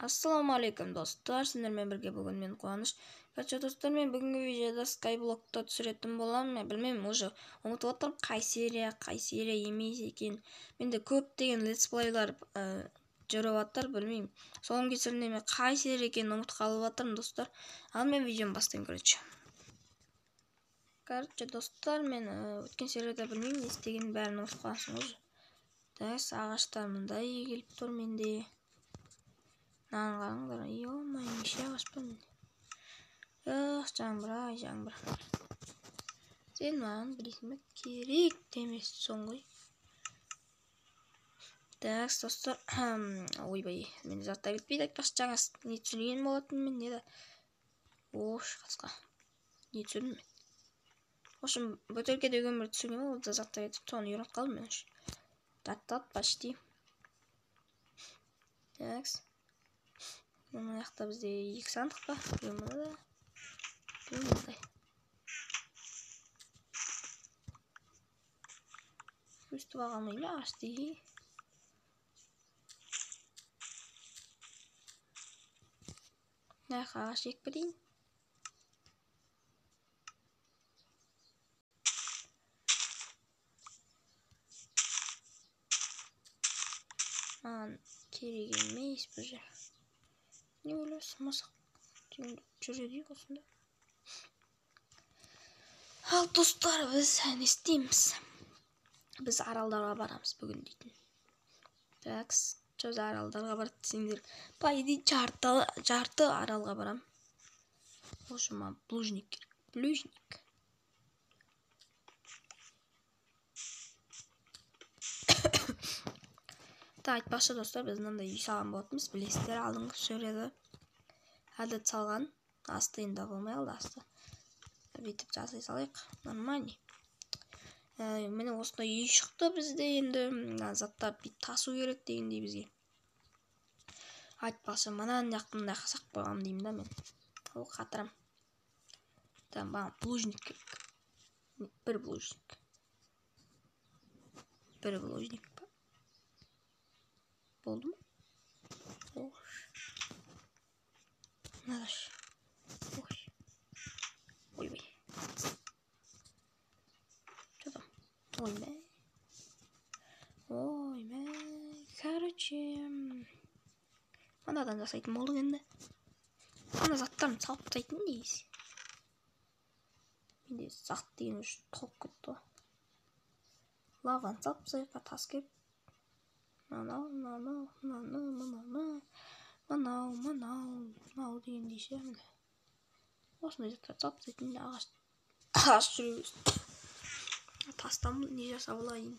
Ассалаумағалейкум достар, сіздермен бірге бүгін мен Қуаныш. Короче достар, мен бүгінгі видеода Skyblock'та түсіретін боламын. Мен білмеймін, уже ұмытып отырмын қай серия емес екен. Менде көптеген летсплейлар жүріп жатыр, білмеймін. Соның кесірінен мен қай серия екенін ұмытып қалып жатырмын достар. Ал мен видеоны бастаймын. Короче достар, мен өткен серияда білмеймін, не істегенін бәрін ұмытып қаласың уже. Дәс ағаштар мындай келіп тұр менде. Қараңдар, ой, неше ағаш па менде. Жаңбыр. Сен маған білесің бе, керек демес соң ғой. Дәс достар, ойбай, мен заттар кетпейді, айтпақшы жаңа не түсірген болатын мен, не да. Ош, қасқа. Не түсірдім мен. Ошым, бөтелке деген бір түсірген бол, ол заттар кетіп, соны үйреніп қалдым мен үшін. Тат почти. Дәс. Мына жақта бізде екі сандық па? Мынада. Мындай. Өстіп алғанмын ағашты. Мына ағаш екіп берейін. Маған керек емес бұл жер. Не ойлайсың, масақ жүреді осында. Ал достар, біз не істейміз? Біз аралдарға барамыз бүгін дейтін. Так, сөз аралдарға барып десеңдер, по идее жарты аралға барам. Ошыма блужник керек. Блужник. Айтпақшы достар, біз мынандай үй салған болатынбыз, білесіздер, алдыңғы серияда әдет салған. Асты енді болмай қалды, асты. Бүйтіп жасай салайық, нормальный. Міне осындай үй шықты бізде, енді заттар бүйтіп тасу керек дегендей бізге. Айтпақшы, мынаны жақында қасақ қойғам деймін да мен. Ол қатырам. Маған блужник керек. Бір блужник. Ба? Болды ма? Надаш. Ойбай. Что там? Ойбай. Короче. Мынадан жасайтын болдық енді. Ана заттарын салып тастайтын дейсіз. Менде зат деген үшін толып кетті. Лаваны салып тастайыққа тас келіп. Манау дегендей ше. Осындай заттар салып тастайтын ағаш жүріп. Тастан не жасап алайын.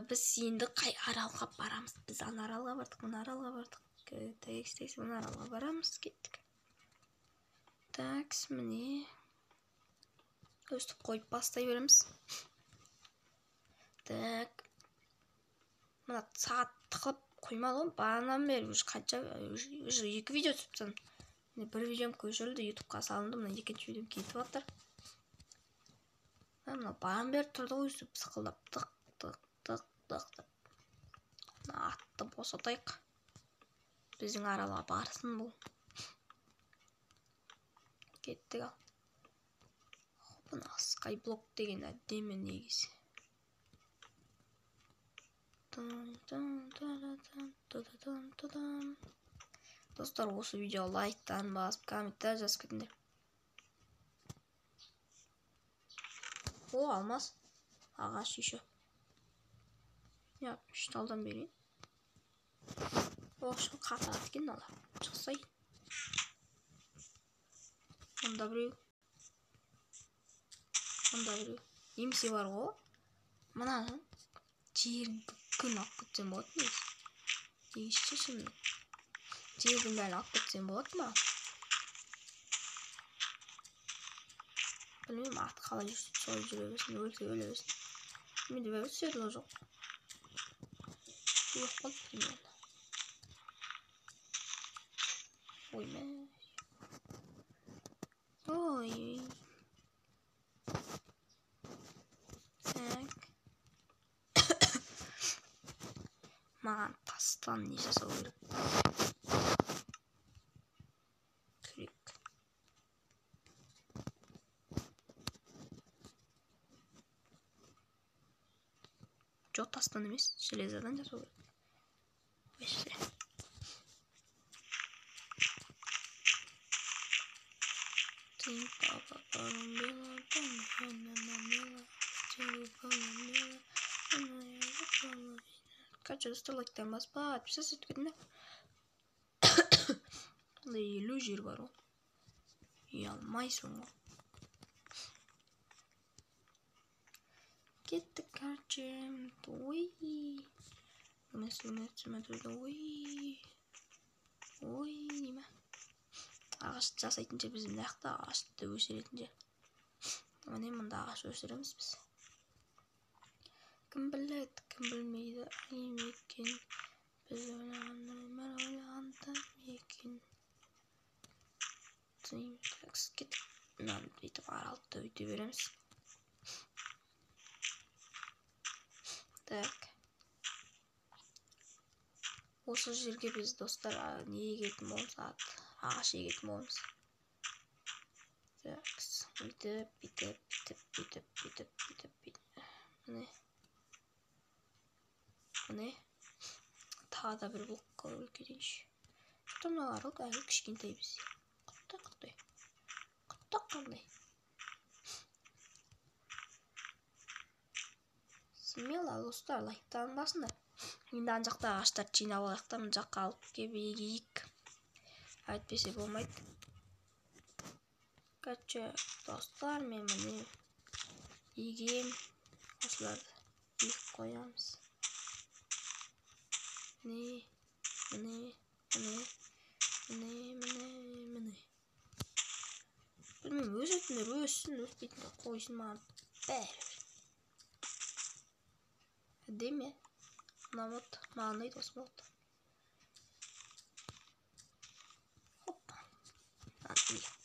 Біз енді қай аралға барамыз? Біз ана аралға бардық, мына аралға бардық. Тәйекстейсі, мына аралға барамыз, кеттік. Такс, міне. Өстіп қойып бастай береміз. Так. Мына сағат тықып қоймады ғой. Бағанан бері қанша екі видео түсіптім. Бір видеом көшірілді, ютубқа салынды. Мына екінші видеом кетіп жатыр. Мына баған бері тұрды ғой, өстіп сықылдап. Тық. Атты босатайық. Біздің аралға барсын бұл. Кеттік ал. Мына Skyblock деген әдемі негізі. Достар, осы видео лайктан басып, комментар жазып кетіңдер. О, алмас. Ағаш еще. Я шталдан берейін. О, şu қатар еткен ала. Шықсай. Онда біреу. Емсе бар ғой. Мұнаны жерін бүкіл алып кетсем болады ма? Ешті шымды. Жердің бәрін алып кетсем болады ма? Білмеймін, аты қалай жүрсін, солай жүре берсін, өлсе өле берсін. Менде бәрі өседі жоқ. Жоқ болды білмеймін. Ой. Так. Маған астан не жасау керек? Күрек. Жоқ, тастан емес, железодан жасау керек. Вообще. Короче, достар, лайктан баспа, подписаться еткендер. 50 жер бар ғой. Ұялмайсың ғой. Кеттік, короче. Ой. Ой, неме. Ағаш жасайтын жер біз мынақты ағашты өсіретін жер. Міне мұнда ағаш өсіреміз біз. Кім біледі, кім білмейді, екен. Біз ойлағанда екен. Кеттік. Мынаны бүйтіп аралықты өйте береміз. Так. Осы жерге біз достар не егетін боламыз, ағаш егетін боламыз. Так, бүйтіп. Міне. Тағы да бір блокқа өлкедейінші. Мыналар әлі кішкентай бізде. Құттай. Қандай. Смело, достар, лайктарын басыңдар. Енді ана жақта ағаштарды жинап алайық та, мына жаққа алып келіп егейік. Әйтпесе болмайды. Короче, достар, мен міне егем. Осыларды егіп қоямыз. Міне. Білмеймін, өсетіндер өссін, өспейтіндер қойсын, маған бәрібір. Әдемі. Маған ұнайды осы мод. Хоппа.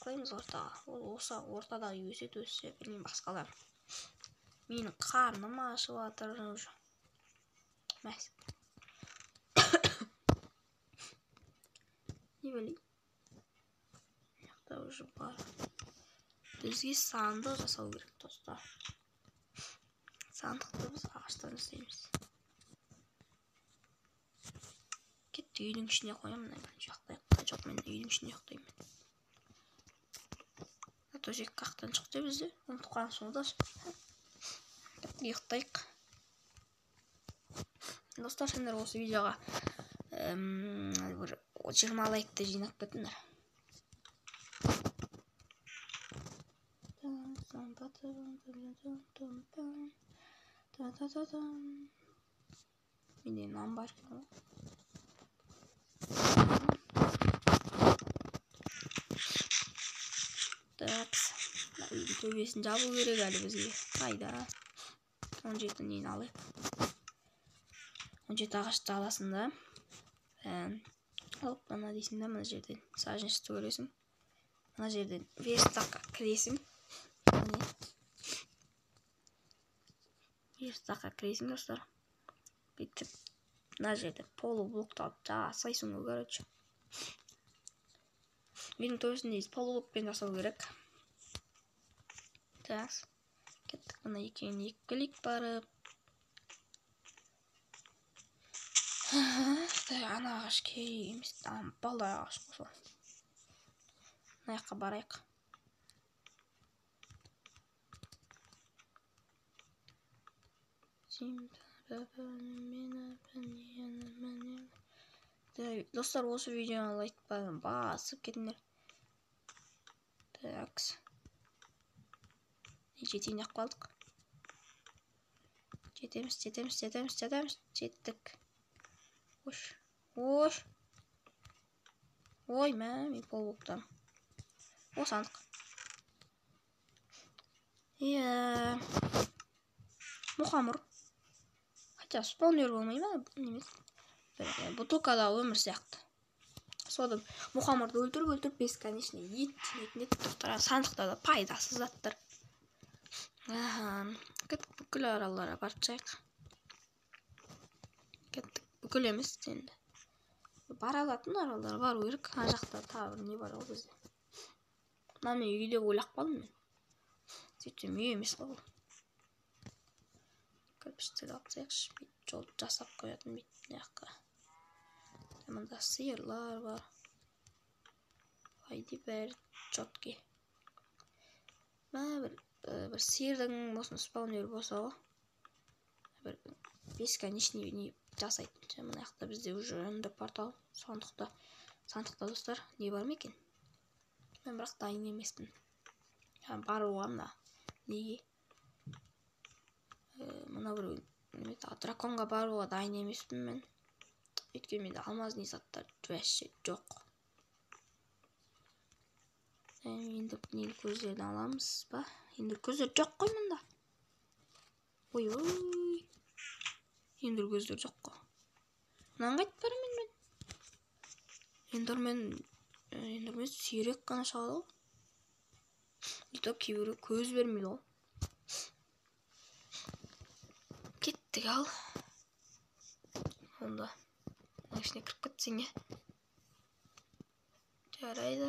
Қойымыз ортаға. Осы ортадағы өсе, білмеймін басқалар. Менің қарным ашып жатыр уже. Мәс. Не білейін. Яқта уже бар. Бізге сандық жасау керек, достар. Сандықты біз ағаштан жасаймыз. Кетті, үйдің ішіне қоямын. Жоқ, мен үйдің ішіне ұйықтаймын. Төсек қақтан шықты бізде. Ұмытып қалған да. Ұйықтайық. Достар, сендер осы видеоға 20 лайкты жинап кетіңдер. Менде нан бар. Так, үйдің төбесін жабу керек әлі бізге. Қайда? 17 нені алайық. 17 ағашты аласың да. Алып, мына дейсің да, мына жерден саженшті көресің. Мына жерден верстаққа кіресің. Верстаққа кіресің, достар. Бүйтіп, мына жерде полублокты алып жасайсың ғой, короче. Менің төбесіндейіз полублокпен жасау керек. Так, кеттік, мына екеуін екілік барып. Ана ағаш керек емес, балдай ағаш қоса. Мына жаққа барайық. Достар, осы видеоны лайк басып кетіңдер. Так. Жетейін ақ қалдық. Жетеміз. Жеттік. Ош. Ой, мәмі полуқтан. О, сандық. Мұхамыр. Хотя спаунер болмай ма? Бутылкада өмір сияқты. Содан мұхамырды өлтіріп бесконечный ет тоқтара, сандықта да пайдасыз заттар. Кеттік, бүкіл араларға барып жайық. Кеттік, бүкіл емес енді. Бара алатын аралдар бару керек. Ана жақта тағы бір не бар ол бізде. Мына мен үйде ойлап қалдым мен. Сөйтсем үй емес қой ол. Кірпіштерді алып тастайықшы. Жол жасап қоятын бүйтіп мына жаққа. Мында сиырлар бар. Айди бәрі четкий. Бір сиырдың осыны спаунер болса ғой. Бір бесконечный не жасайтын. Мына жақта бізде уже önde портал. Сандықта достар не бар ма екен? Мен бірақ дайын емеспін. Баруға мына неге? Мына бір драконға баруға дайын емеспін мен. Өйткені менде алмазный заттар вообще жоқ. Енді не көздерді аламыз ба? Енді көздер жоқ қой мында. Ой. Енді көздер жоқ қой. Мынаны қайтып барамын мен. Ендермен сүйрек қана шығады ғой. Ето кейбірі көз бермейді ғой. Кеттік ал. Онда ішіне кіріп кетсең е. Жарайды.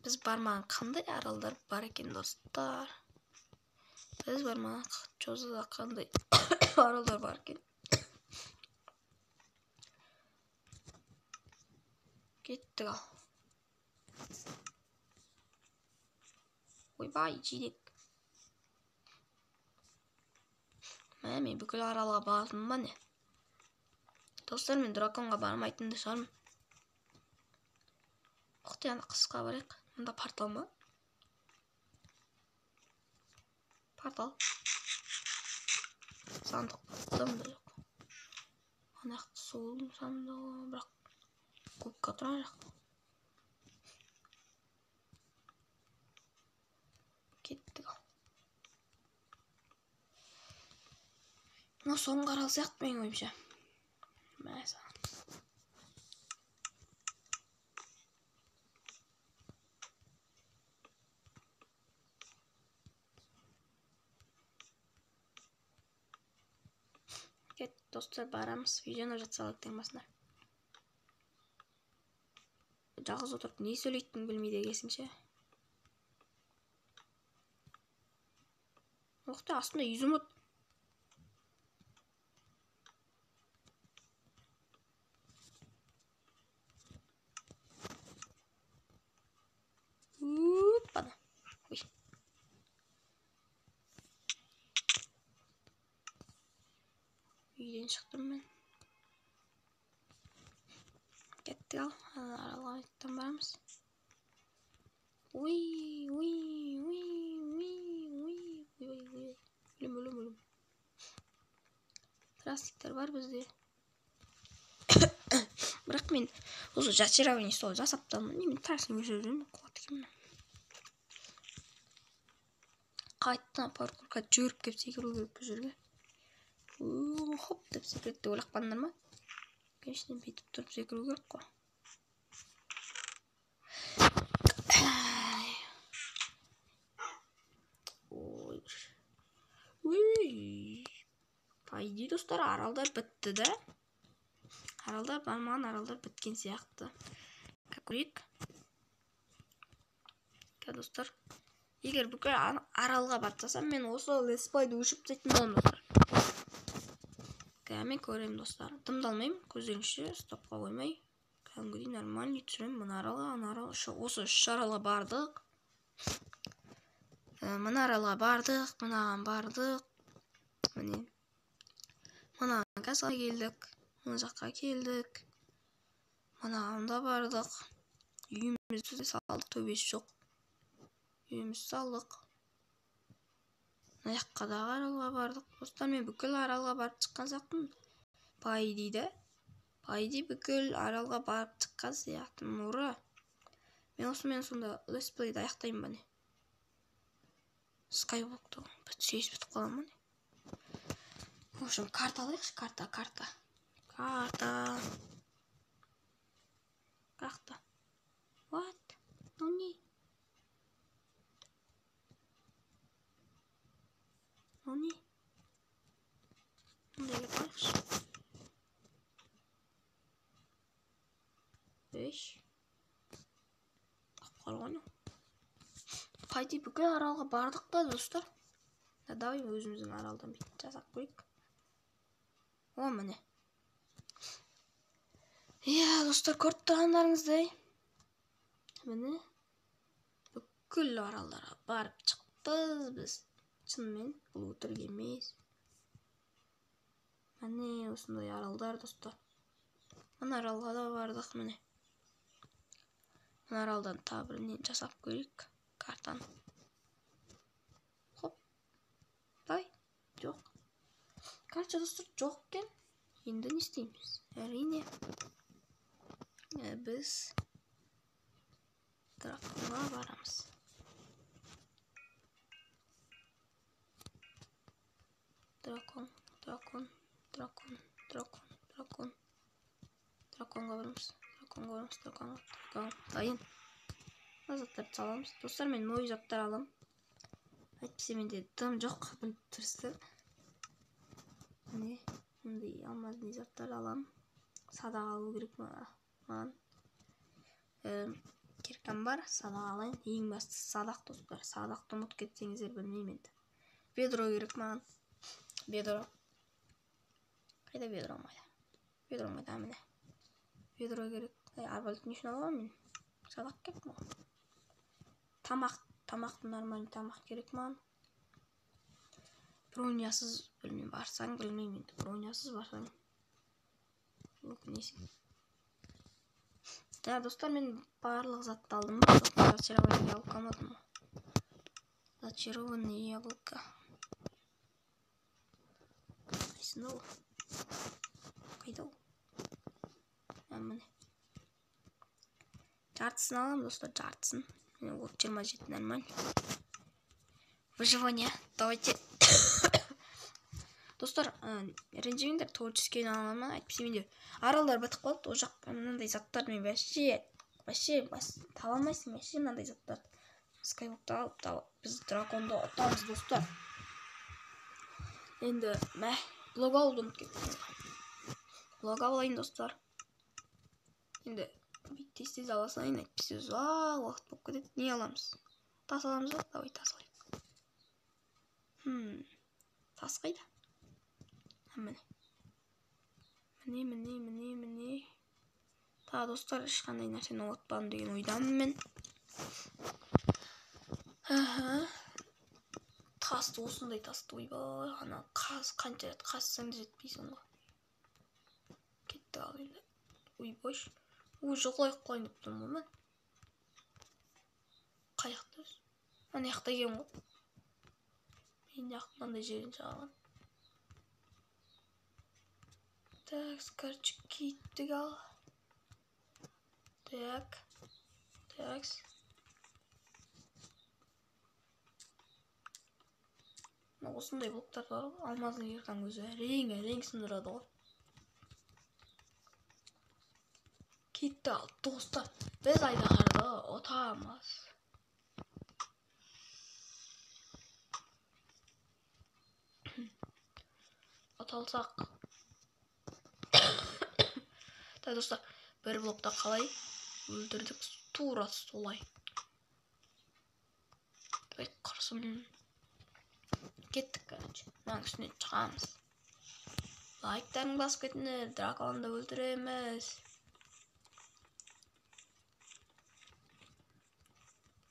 Біз бармаған қандай аралдар бар екен достар. Біз бармаған жозада қандай аралдар бар екен. Кеттік ал. Ойбай жидек. Мен бүкіл аралға бардым ба не? Достар, мен драконға бармайтынды шығармын. Оқты яны қысқа барайық. Мұнда портал ма? Портал. Сандық мұнда жоқ. Анақ сол сандығы бірақ көпке тұран жоқ. Кеттік ал. Мына соңғы арал сияқты мен ойымша. Мәса. Кет, достар, барамыз. Видеоны жатсалып таңбасына. Жалғыз отырып не сөйлейтін білмейді екенсіңше. Оқты астында yüzüm от. Бана. Ой. Үйден шықтым мен. Кеттік ал. Аралға айттан барамыз. Өлім. Трастиктер бар бізде. Бірақ мен осы зачарование сол жасаптамын. Мен тасын өшірдім. Қайттан паркурға жүріп кеп секіру керек бұл жерге. Хоп деп секіретті ойлап қандар ма? Конечно, бүйтіп тұрып секіру керек қой. Пайди достар, аралдар бітті да. Аралдар бармаған аралдар біткен сияқты. Көрейік. Достар, егер бүкіл аралға батсасам, мен осы летсплейді өшіп тастайтын боламын достар. Мен көремін достар. Дымдалмаймын, көздеріңізше стопқа қоймай. Кәдімгідей нормальный түсіремін. Мына аралға, осы үш аралға бардық. Мына аралға бардық, мынаған бардық. Мына газға келдік, мына жаққа келдік. Мынағанда бардық. Үйімізді салдық, төбесі жоқ. Үйімізді салдық. Мына жаққа да аралға бардық. Достар, мен бүкіл аралға барып шыққан сияқтымын. Пайдиді. Пайди бүкіл аралға барып шыққан сияқтымын. Ура! Мен осымен сонда летсплейді аяқтаймын ба не? Скайблокты бітіп қалам ба не? В общем, карта алайықшы, карта. What? Ну не? Мындай алайықшы. 5. Қалған. Қайти бүкіл аралға бардық та, достар. Давай өзіміздің аралдан бүйтіп жасап көрейік. О, міне. Иә, достар, көріп тұрғандарыңыздай. Міне. Бүкіл аралдарға барып шықтық біз. Шынымен, бұл өтірік емес. Міне, осындай аралдар, достар. Мына аралға да бардық, міне. Мына аралдан табірінен жасап көрейік картаны. Хоп. Дай, жоқ. Короче, достар, жоқ екен. Енді не істейміз? Әрине. Біз драконға барамыз. Драконға барамыз. Дайын. Заттарды саламыз. Достар, мен мой заттар алам. Әйтпесе менде дым жоқ, бұл тірісті. Міне, мұндай алмазный заттар алам. Садақ алу керек маған. Керкем бар, садақ алайын. Ең басты садақ, достар. Садақты ұмыт кетсеңіздер білмеймін енді. Ведро керек маған. Ведро. Қайда ведро майда? Ведро майда, міне. Ведро керек. Арбалеттің үшін аламын мен. Садақ керек маған. Тамақты нормальный тамақ керек маған. Бронясыз білмеймін, барсаң білмеймін енді. Бронясыз барсаң. Өкінесің. Достар, мен барлық затты алдым. Зачарованный яблоко алмадым. Зачарованный яблоко. Қайсында ол? Қайда ол? Міне. Жартысын алам, достар, жартысын. 27 нормально. Выживание. Давайте. Достар, ренжімеңдер, творческий аламын. Әйтпесе менде аралдар бітіп қалды. О жаққа мынандай заттар мен вообще таба алмайсың, вообще мынандай заттар. Скайблокты алып, біз драконды ұтамыз, достар. Енді блог алуды ұмытып кеттім. Блог алайын, достар. Енді тез ала салайын, әйтпесе ұзақ уақыт болып кетеді. Не аламыз? Тас аламыз ба? Давай тас алайық. Тас қайда? Міне. Та, достар, ешқандай нәрсені ұмытпадым деген ойдамын мен. Тасты, осындай тасты ойбай. Ана қанша қазсаң да жетпейсің ғой. Кетті ал енді. Ойбай. Жоғылайық қойын деп тұрмын ғой мен. Қаяқты өз? Ана яқта еген ғой. Мен яқтымандай жерін жағаған. Так, короче, кеттік ал. Так. Осындай блоктар бар ғой. Алмазный еркан өзі әрең сындырады ғой. Кетті ал, достар. Біз айдаһарды ұтамыз. Ұталсақ. Та, достар, бір блокта қалай өлтірдік, тура солай. Құрсын. Кеттік, короче. Маған үстіне шығамыз. Лайктарын басып кетіңдер, драконды өлтіреміз.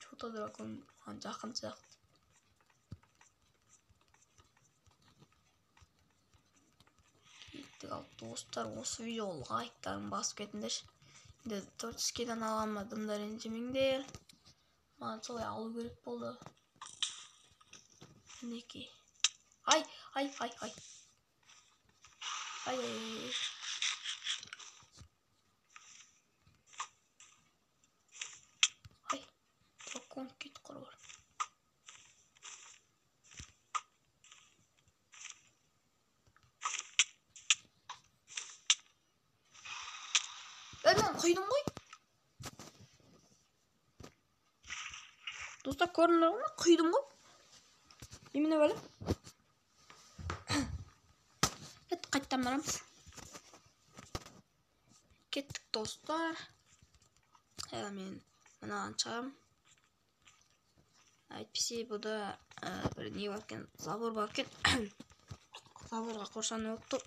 Чота дракон жақын сияқты. Кеттік ал, достар, осы видео лайктарын басып кетіңдер. Енді творческийдан аламадымдар, ренжімеңдер. Маған солай алу керек болды. Мінекей. Ай. Дракон кет құрғыр. Мен құйдым ғой. Достар, көрінді ғой, құйдым ғой. Еміне бәлі. Қайттан барамыз. Кеттік, достар. мен мынаған шығамын. Әйтпесе бұда бір не бар екен, забор бар екен. Заборға қоршанып отты.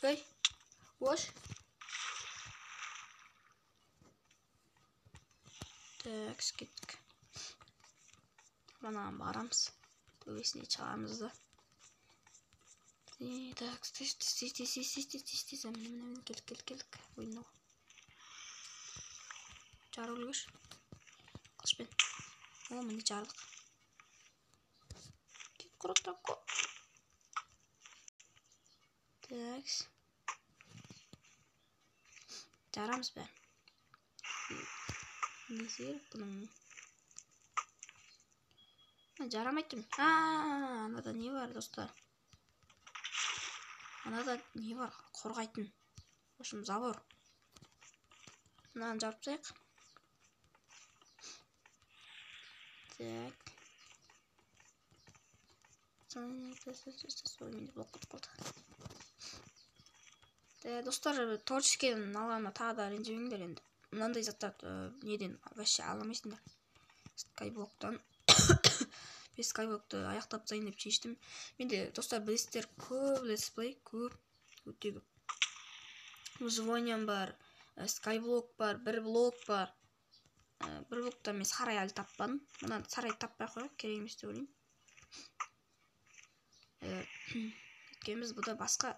Ей, ош. Так, кеттік. Мынаған барамыз. Төбесіне шығамыз да. Так, келдік. Ойнау. Жару үлгіш. Қылышпен. О, міне жардық. Кет құрықтақ. Так. Жарамыз бәрін. Не серіп бұның? Жарамайтым. Анада не бар, достар? Анада не бар? Қорғайтын. Ошым забор. Мынаны жарып тастайық. Так. Достар, творческийден алғаныма тағы да ренжімеңдер енді. Мынандай заттарды неден вообще аламайсыңдар. Скайблоктан. Мен скайблокты аяқтап тастайын деп шештім. Менде достар білесіздер, көп летсплей, көп. Өте көп. Выживаниям бар, скайблок бар, бір блок бар. Бір блокта мен сарай әлі таппадым. Мына сарай таппай қойып, керек емес деп ойлаймын. Өйткені біз бұда басқа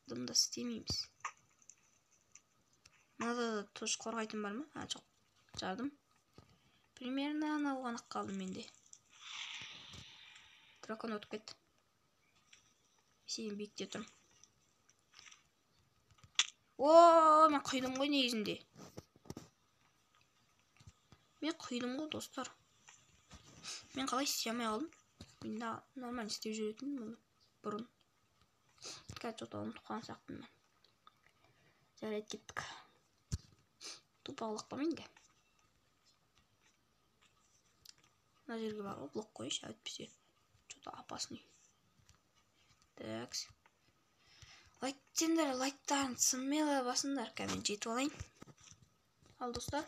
дымда істемейміз. Мынада да тоже қорғайтын бар ма? Жоқ, жардым. Примерно анауған ақ қалдым менде. Дракон өтіп кетті. Сен биікте тұрмын. Мен құйдым ғой негізінде. Мен құйдым ғой, достар. Мен қалай істей алмай қалдым? Мен нормально істеп жүретін бұрын. Қазір жота ұмытып қалған сияқтымын мен. Жарайды, кеттік. Тупалықпа менге. Мына жерге бар ғой, блок қойшы, әйтпесе что-то опасный. Так. Лайктеңдер, лайктарын смело басыңдар, мен жетіп алайын. Ал, достар,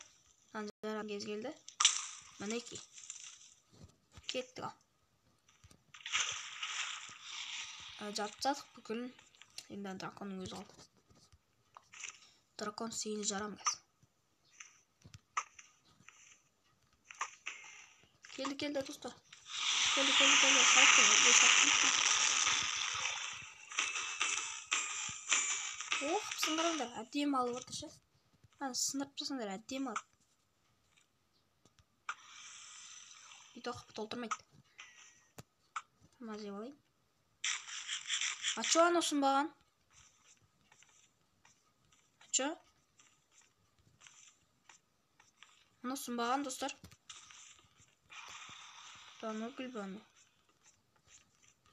жарам кез келді. Мінеки. Кеттік ал. Жапсадық бүкілін. Енді драконның өзі қалды. Дракон сейіні жарам кәз. Келді, достар. Келді. Сындырыңдар, әдем алып орташы. Сындырып жасаңдар, әдем алып. Үйді оқып толтырмайды. Мазеп алайын. Чо ана ұсынбаған? Чо? Ана ұсынбаған, достар. Да, гүлбаны.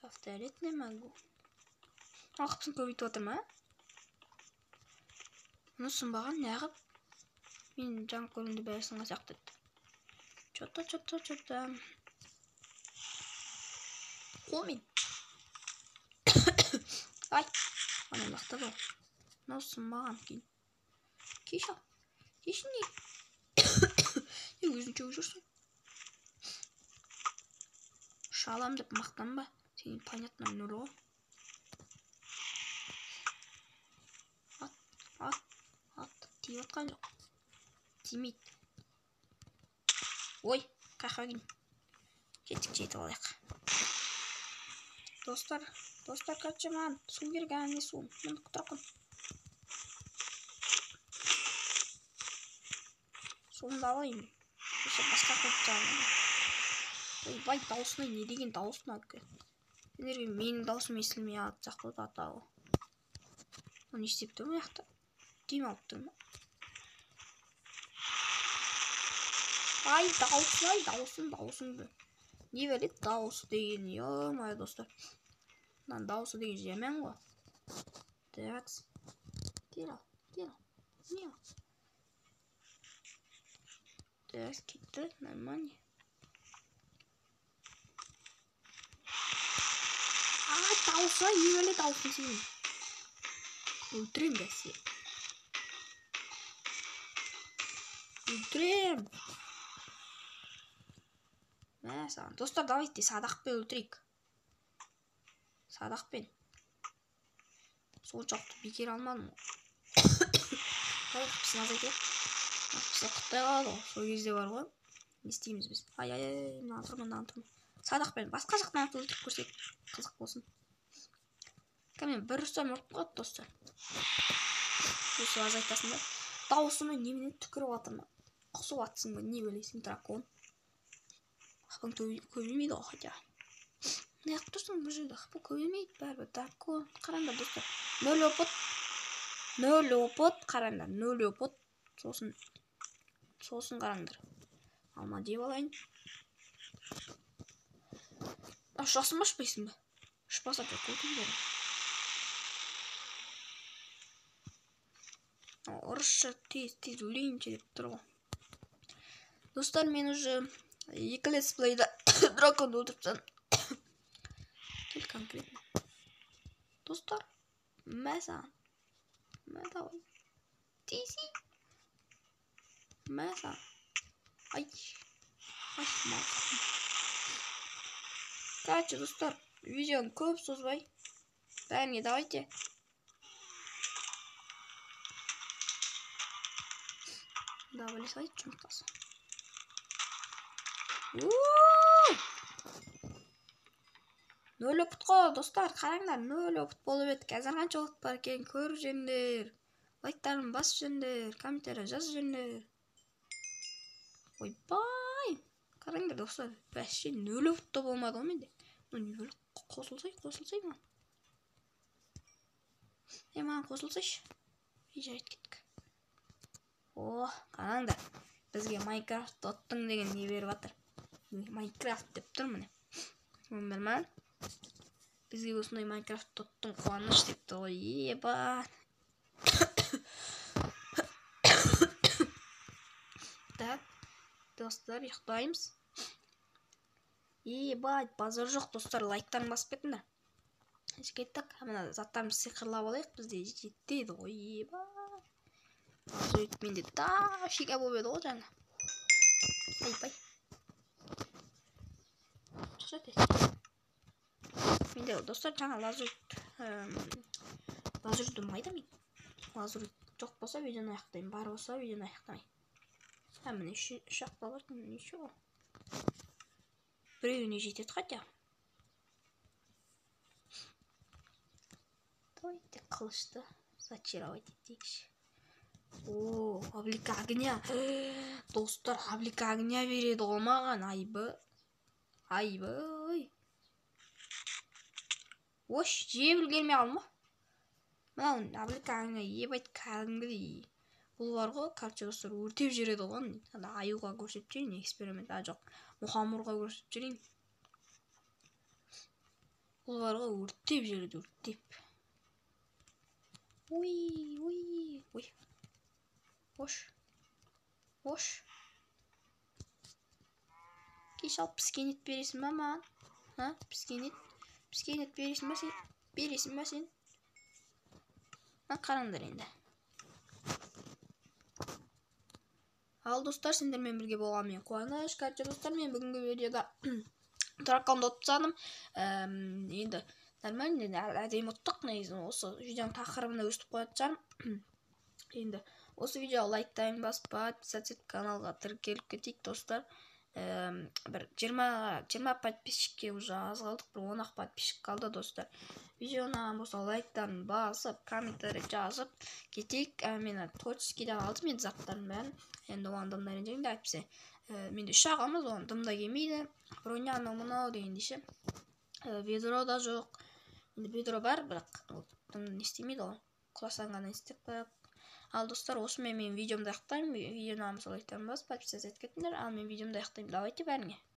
Повторить не могу. Ақыпсын көбейтіп отыр ма? Ана ұсынбаған, неғып? Мен жаң көрімді бәйсіңға сақтады. Чо-то. Қомен. Ай, ана лақты бол. Ана ұсынбаған кейін. Кешін не? Өзін чөг жүрсің. Шалам деп мақтан ба? Сенің понятно нұр ғой. Ат. Тиіп отқан жоқ. Тимейді. Ой, қаққа кейін. Жетіп алайық. Достар, қачы маған. Су керек, не су. Мұндық тұрқын. Суымды алайын. Осы басқа қойып жағын. Бай дауысына не деген дауысына өткен. Сендерге менің даусым естілмей атсақты атауы. Оны естеп тұрмын яқты. Дем алып тұрмын. Ай, дауысыңды. Не бәлет дауысы деген, ё-май, достар. Мынан дауысы деген жемен ғой. Так. Кел ал. Не ал? Так, кетті, нормально. Дауысы, не бәлет дауысын сенің. Өлтірем бәсе. Өлтірем. Мә саған. Достар, давайте садақпен өлтірейік. Садақпен. Соншалықты бекер алмадым. Қыпысын азайтайық. Қыпысы құттай қалады ғой. Сол кезде бар ғой. Не істейміз біз? Ай-ай-ай, мынаған тұрмын. Садақпен басқа жақтан өлтіріп көрсек қызық болсын. Мен бір ұрсам ұрып қалады, достар. Осы азайтасыңдар. Дауысыма немене түкіріп жатырмын. Құсып атсың ба, не білесің, дракон. Ақпың көбеймейді ғой, хотя. Не ақ тұрсың бұл жерде, ақпың көбеймейді, бәрібір дракон. Қараңдар, достар. 0 опыт. 0 опыт, қараңдар, 0 опыт. Сосын қараңдар. Алма деп алайын. Ұшасың ба, ұшпайсың ба? Ұшпаса да көтім берем. Ұрысшы тез өлейінші деп тұр ғой. Достар, мен уже 2 летсплейда дракон өлтіріпсем. Тел конкретно. Достар, мәсаған. Мә давай. Тези. Мәсаған. Ай, мақым. Короче, достар, видеоны көп созбай. Бәріне давайте. Давай, сайт жұмыстасы. 0 опыт қой, достар, қараңдар, 0 опыт болып еді. Қазір қанша опыт бар екен, көріп жүріңдер. Лайктарын басып жүріңдер, комментария жазып жүріңдер. Ойбай! Қараңдар, достар, бәсше 0 опытта болмады ғой менде. Қосылсай маған. Маған қосылсайшы. Жарайды кеттік. О, қараңдар, бізге Майнкрафт доттың деген не беріп жатыр. Майнкрафт деп тұр міне. Өмірман. Бізге осындай Майнкрафт доттың қуаныш депті ғой. Еба. Так, достар, ұйықтаймыз. Еба, базар жоқ, достар, лайктарын басып кетіңдер. Кеттік, мына заттарымыз сиқырлап алайық, бізде жетеді ғой. Еба. Лазурит менде ташиға болып еді ғой жаңа. Ай-бай. Шықша тез. Менде достар жаңа лазурит ұмайды мен. Лазурит жоқ болса видеоны аяқтаймын, бар болса видеоны аяқтамай. Міне 3 ақталар, ничего. Біреуіне жетеді хотя. Давайте қылышты зачаровать етейікші. О, облика огня. Достар, облика огня береді ғой маған. Айбы. Ош, жебіл келмей қалма. Мынау облика огня ебайт кәдімгідей. Бұл бар ғой, короче, достар, өртеп жүреді ғой. Аюға көрсетіп жүрейін, эксперимент. Жоқ, мұхаммурға көрсетіп жүрейін. Бұл бар ғой, өртеп жүреді, өртеп. Ой. Ош. Кеш алып піскен ет бересің ба маған? Піскен ет бересің ба сен? Қараңдар енді. Ал достар, сендермен бірге болғанмен қуаныш. Короче, достар, мен бүгінгі видеода драконды ұтсадым. Енді нормально, әдейі ұттық негізі. Осы видеоның тақырыбына өстіп қоятын шығармын. Енді осы видеоға лайктайын басып, подписаться етіп, каналға тіркеліп кетейік, достар. Бір 20 подписчикке уже аз қалдық, бір 10 подписчик қалды, достар. Видеоны болса лайктарын басып, комментарий жазып кетейік. Мен творческийде алдым енді заттарын бәрін. Енді оған дымда ренжеңді әйтпесе. Менде 3 ағамыз, оған дымда келмейді. Броня анау-мынау дегенде ше. Ведро да жоқ. Енді ведро бар, бірақ дымды не істемейді ғой. Құласаң ғана істеп қояды. Ал достар, осымен мен видеомды аяқтаймын. Видеоны лайктарын басып, подписаться етіп кетіңдер. Ал мен видеомды аяқтаймын. Давайте бәріңе.